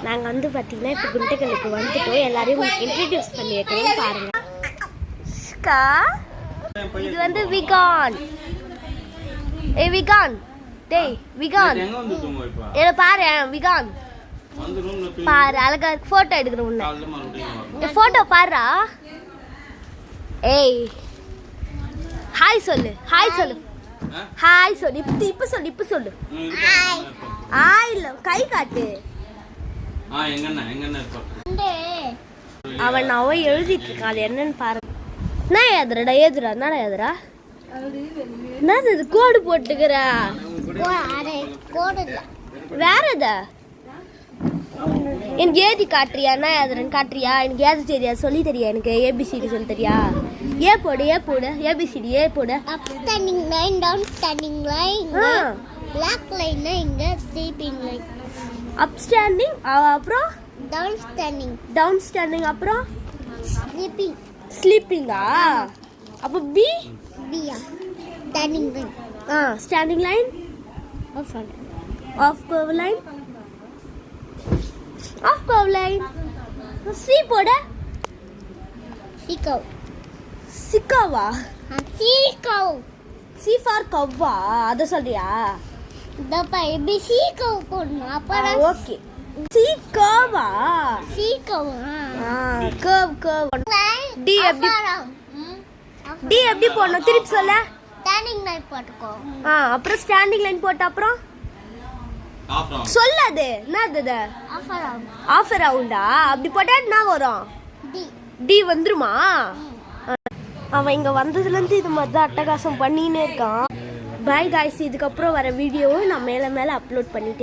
நாங்க வந்து பாத்தீங்கன்னா இப்ப குண்டகலுக்கு வந்துட்டோம். எல்லாரையும் இன்ட்ரோடியூஸ் பண்ணி வைக்கிறேன் பாருங்க. இது வந்து விகான். விகான் டேய் விகான் என்ன பாரு விகான் பாரு அழகா போட்டோ எடுக்கிறோம் உன்னை போட்டோ பாருடா. ஏய் ஹாய் சொல்லு ஹாய் சொல்லு ஹாய் சொல்லு இப்ப சொல்லு இப்ப சொல்லு ஹாய் இல்ல கை காட்டு. அவன் எழுதிட்டு இருக்கான் அது என்னன்னு பாரு. நான் எதுரடா எதுரா என்னடா எதுரா என்னது இது கோடு போட்டுக்கிறா வேற எதா எனக்கு ஏதி காட்டுறியா என்ன எதுரன்னு காட்டுறியா எனக்கு ஏது தெரியா சொல்லி தெரியா எனக்கு ஏபிசிடி சொல்லி தெரியா. ஏ போடு ஏ போடு ஏபிசிடி ஏ போடு. அப் standing line down standing line black line இங்க ஸ்லீப்பிங் லைன். அப் ஸ்டாண்டிங் அப்புறம் டவுன் ஸ்டாண்டிங் அப்புறம் ஸ்லீப்பிங் ஸ்லீப்பிங்கா அப்ப B Pia standing line standing line of curve line of curve line. C போடு சீகவ் சிக்காவா சீகவ் சி ஃபார் கவ்வா அத சொல்றியா. தப்பா ஏபி சீகவ் போடணும் அப்புறம் ஓகே சி கர்வா சீகவ் கர்வ் கர்வ் டி எப்படி டி எப்படி போடணும் திருப்பி சொல்ல. ஸ்டாண்டிங் லைன் போட்டுக்கோ. அப்புறம் ஸ்டாண்டிங் லைன் போட்ட அப்புறம் சொல்லாது என்னது ஆஃப் ரவுண்டா அப்படி போட்டா என்ன வரும் டி வந்துருமா. அவன் இங்க வந்ததுல இருந்து இது மாதிரி தான் அட்டகாசம் பண்ணினே இருக்கான். பாய் காய்ஸ் இதுக்கப்புறம் வர வீடியோவும் நான் மேல மேல அப்லோட் பண்ணிட்டேன்.